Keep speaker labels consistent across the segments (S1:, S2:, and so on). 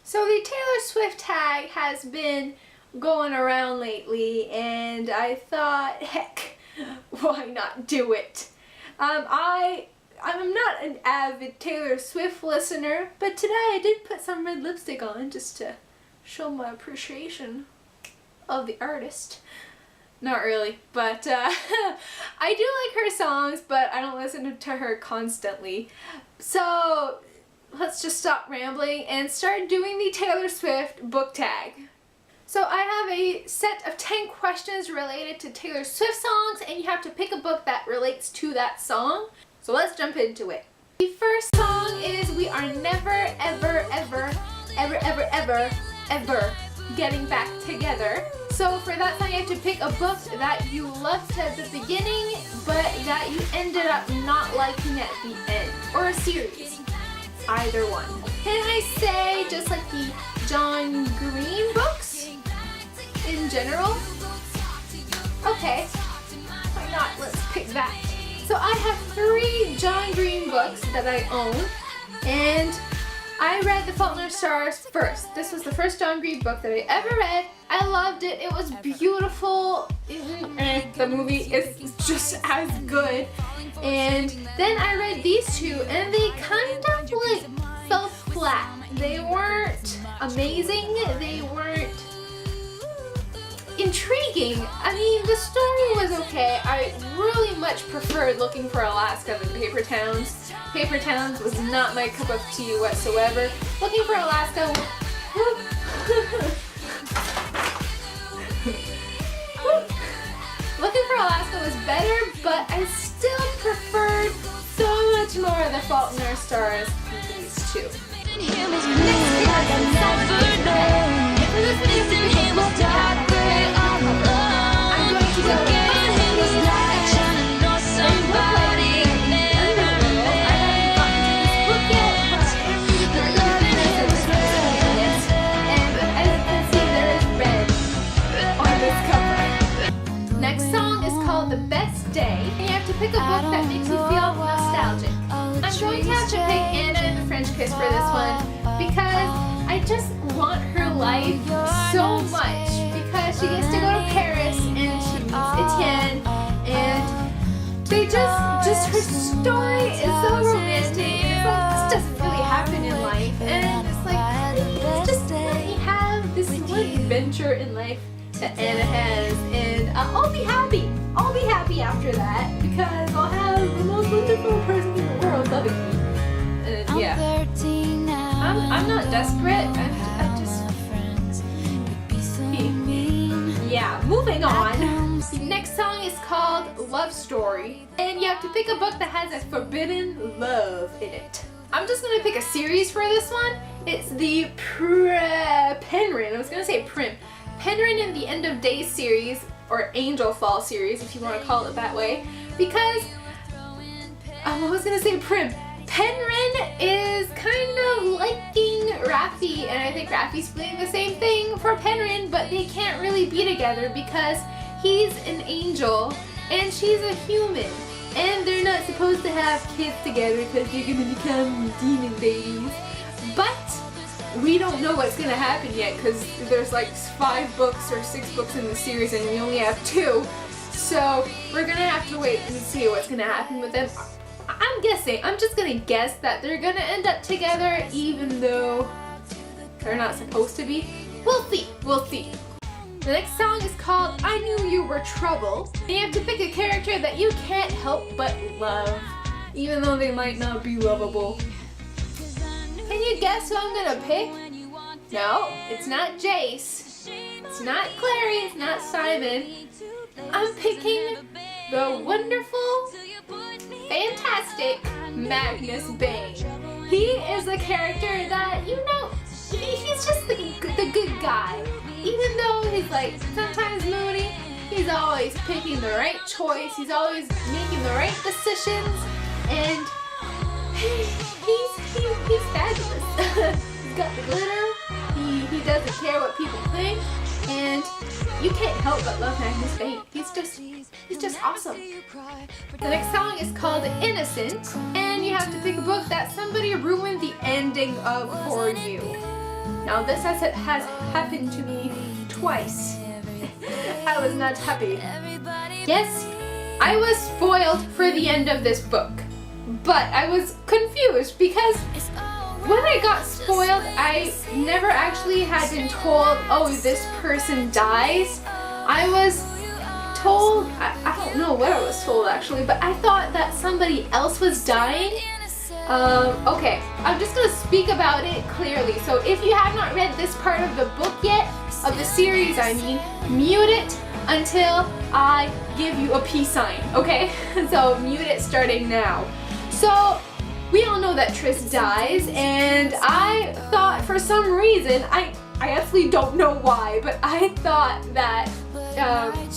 S1: So the Taylor Swift tag has been going around lately, and I thought, heck, why not do it? I'm not an avid Taylor Swift listener, but today I did put some red lipstick on just to show my appreciation of the artist. Not really, but I do like her songs, but I don't listen to her constantly. So let's just stop rambling and start doing the Taylor Swift book tag. So I have a set of 10 questions related to Taylor Swift songs, and you have to pick a book that relates to that song. So let's jump into it. The first song is We Are Never Ever Ever Ever Ever Ever Ever Getting Back Together. So for that song you have to pick a book that you loved at the beginning but that you ended up not liking at the end. Or a series. Either one. Can I say just like the John Green books in general? Okay, why not? Let's pick that. So I have 3 John Green books that I own, and I read The Fault in Our Stars first. This was the first John Green book that I ever read. I loved it. It was beautiful. The movie is just as good. And then I read these 2, and they kind of like fell flat. They weren't amazing. They weren't intriguing. I mean, the story was okay. I really much preferred Looking for Alaska than Paper Towns. Paper Towns was not my cup of tea whatsoever. Looking for Alaska Looking for Alaska was better, but I still preferred so much more The Fault in Our Stars than these 2. Pick a book that makes you feel nostalgic. I'm going to have to pick Anna and the French Kiss for this one because I just want her life so much, because she gets to go to Paris and she meets Etienne, and they just her story is so romantic. It's like, this doesn't really happen in life, and it's like, please just let me have this one adventure in life that Anna has, and I'll be happy. I'll be happy after that because I'll have the most wonderful person in the world loving me. And yeah, I'm not desperate. I'm just yeah. Moving on. The next song is called Love Story, and you have to pick a book that has a forbidden love in it. I'm just gonna pick a series for this one. It's the Penryn. I was gonna say Prim. Penryn and the End of Days series, or Angel Fall series if you want to call it that way, because I was gonna say Prim. Penryn is kind of liking Raffi, and I think Raffi's feeling the same thing for Penryn, but they can't really be together because he's an angel and she's a human, and they're not supposed to have kids together because they're gonna become demon babies. But we don't know what's gonna happen yet because there's like 5 books or 6 books in the series and we only have 2. So we're gonna have to wait and see what's gonna happen with them. I'm just gonna guess that they're gonna end up together even though they're not supposed to be. We'll see. The next song is called I Knew You Were Trouble. And you have to pick a character that you can't help but love, even though they might not be lovable. Can you guess who I'm gonna pick? No, it's not Jace. It's not Clary, it's not Simon. I'm picking the wonderful, fantastic Magnus Bane. He is a character that, you know, he's just the good guy. Even though he's like sometimes moody, he's always picking the right choice. He's always making the right decisions, and he's fabulous. He's got the glitter. He doesn't care what people think, and you can't help but love Magnus Bane. He's just awesome. The next song is called Innocent, and you have to pick a book that somebody ruined the ending of for you. Now this has happened to me twice. I was not happy. Yes, I was spoiled for the end of this book, but I was confused because when I got spoiled, I never actually had been told, oh, this person dies. I was told, I don't know what I was told actually, but I thought that somebody else was dying. Okay, I'm just gonna speak about it clearly. So if you have not read this part of the book yet, of the series I mean, mute it until I give you a peace sign, okay? So mute it starting now. So we all know that Tris dies, and I thought for some reason, I actually don't know why, but I thought that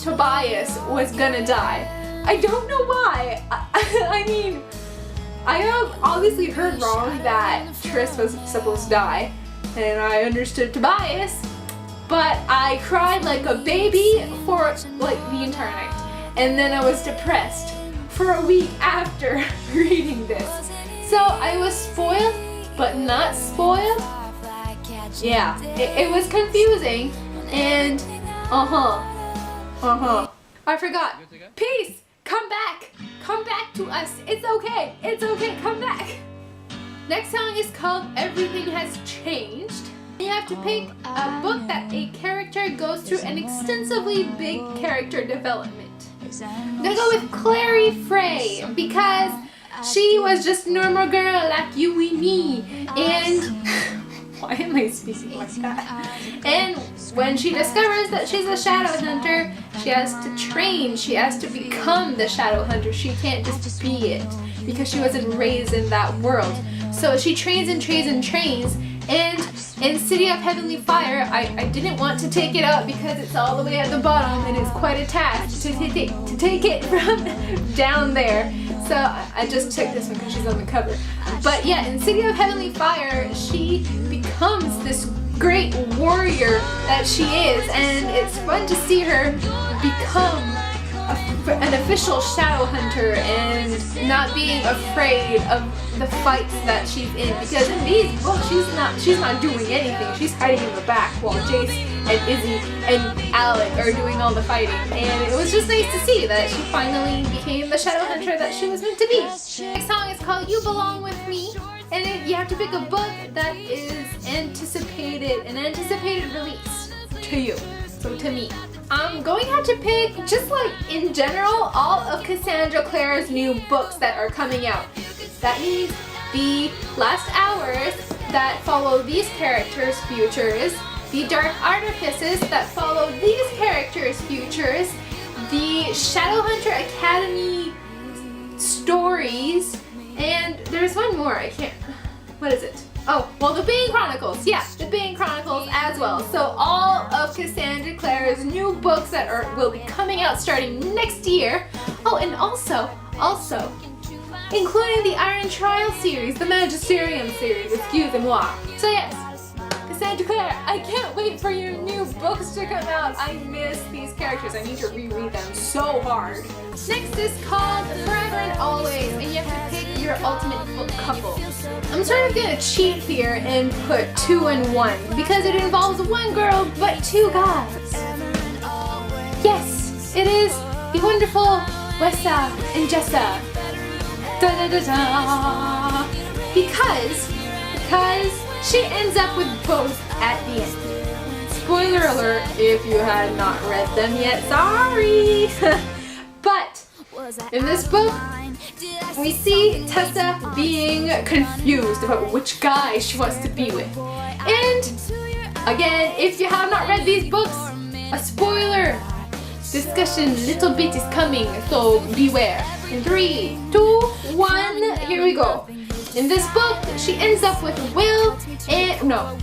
S1: Tobias was gonna die. I don't know why. I mean, I have obviously heard wrong that Tris was supposed to die, and I understood Tobias, but I cried like a baby for like the entire night, and then I was depressed for a week after reading this. So I was spoiled, but not spoiled. Yeah, it was confusing, and I forgot. Peace, come back to us. It's okay, come back. Next song is called Everything Has Changed. You have to pick a book that a character goes through an extensively big character development. I'm gonna go with Clary Frey because she was just a normal girl like you and me, and why am I speaking like that? And when she discovers that she's a shadow hunter, she has to train, she has to become the shadow hunter. She can't just be it because she wasn't raised in that world. So she trains and trains and trains, and in City of Heavenly Fire, I didn't want to take it up because it's all the way at the bottom and it's quite a task to take it from down there. So I just took this one because she's on the cover. But yeah, in City of Heavenly Fire, she becomes this great warrior that she is, and it's fun to see her become an official shadow hunter and not being afraid of the fights that she's in, because in these books she's not doing anything. She's hiding in the back while Jace and Izzy and Alec are doing all the fighting, and it was just nice to see that she finally became the shadow hunter that she was meant to be. Next song is called You Belong With Me, and you have to pick a book that is an anticipated release to you, so to me. I'm going to have to pick, just like in general, all of Cassandra Clare's new books that are coming out. That means the last hours that follow these characters' futures, the Dark Artifices that follow these characters' futures, the Shadowhunter Academy stories, and there's one more, what is it? Oh, well, the Bane Chronicles. Yeah, the Bane Chronicles as well. So all of Cassandra Clare's new books that will be coming out starting next year. Oh, and also, including the Iron Trial series, the Magisterium series, excusez-moi. So yes, Cassandra Clare, I can't wait for your new books to come out. I miss these characters. I need to reread them so hard. Next is called Forever and Always, and you have to pick your ultimate book couple. I'm sort of gonna cheat here and put 2 and 1 because it involves one girl but 2 guys. Yes, it is the wonderful Wessa and Jessa. Da da da da. Because she ends up with both at the end. Spoiler alert if you had not read them yet. Sorry. But in this book, we see Tessa being confused about which guy she wants to be with. And again, if you have not read these books, a spoiler discussion little bit is coming, so beware. In 3, 2, 1, here we go. In this book, she ends up with Will and not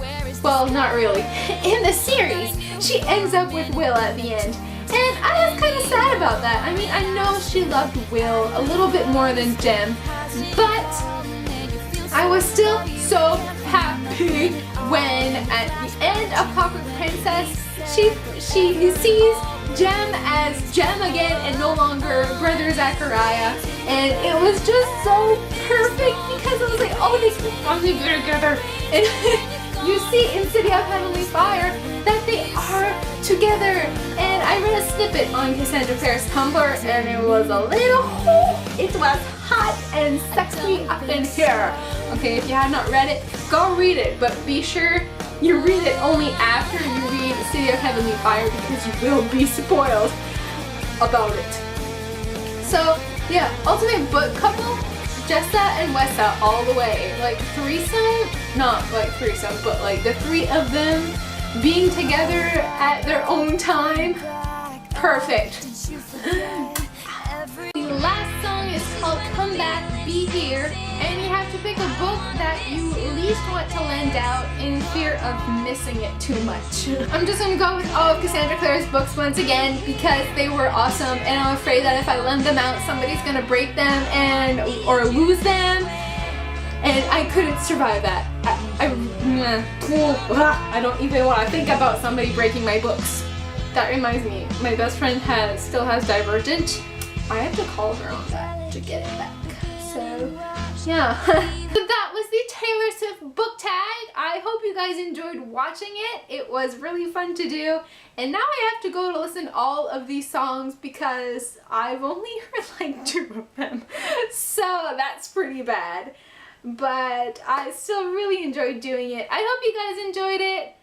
S1: really. In the series, she ends up with Will at the end. And I was kind of sad about that. I mean, I know she loved Will a little bit more than Jem, but I was still so happy when at the end of Clockwork Princess, she sees Jem as Jem again and no longer Brother Zachariah. And it was just so perfect because I was like, oh, they keep finally together. And you see in City of Heavenly Fire that they are together. And I read a snippet on Cassandra Clare's Tumblr, and it was a little, it was hot and sexy up in here. Okay, if you have not read it, go read it, but be sure you read it only after you read City of Heavenly Fire, because you will be spoiled about it. So yeah, ultimate book couple, Jessa and Wessa all the way. Like threesome, not like threesome, but like the three of them being together at their own time, perfect. The last song is called Come Back, Be Here, and you have to pick a book that you least want to lend out in fear of missing it too much. I'm just gonna go with all of Cassandra Clare's books once again because they were awesome, and I'm afraid that if I lend them out, somebody's gonna break them or lose them, and I couldn't survive that. I don't even want to think about somebody breaking my books. That reminds me, my best friend still has Divergent. I have to call her on that to get it back. So yeah. So that was the Taylor Swift book tag. I hope you guys enjoyed watching it. It was really fun to do. And now I have to go to listen to all of these songs because I've only heard like 2 of them. So that's pretty bad. But I still really enjoyed doing it. I hope you guys enjoyed it.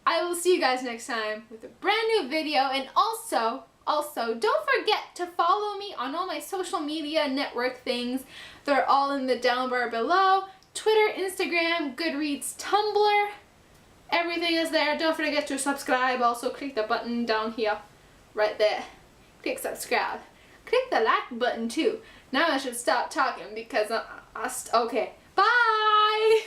S1: I will see you guys next time with a brand new video. And also, don't forget to follow me on all my social media network things. They're all in the down bar below. Twitter, Instagram, Goodreads, Tumblr. Everything is there. Don't forget to subscribe. Also, click the button down here, right there. Click subscribe. Click the like button too. Now I should stop talking because okay. Bye!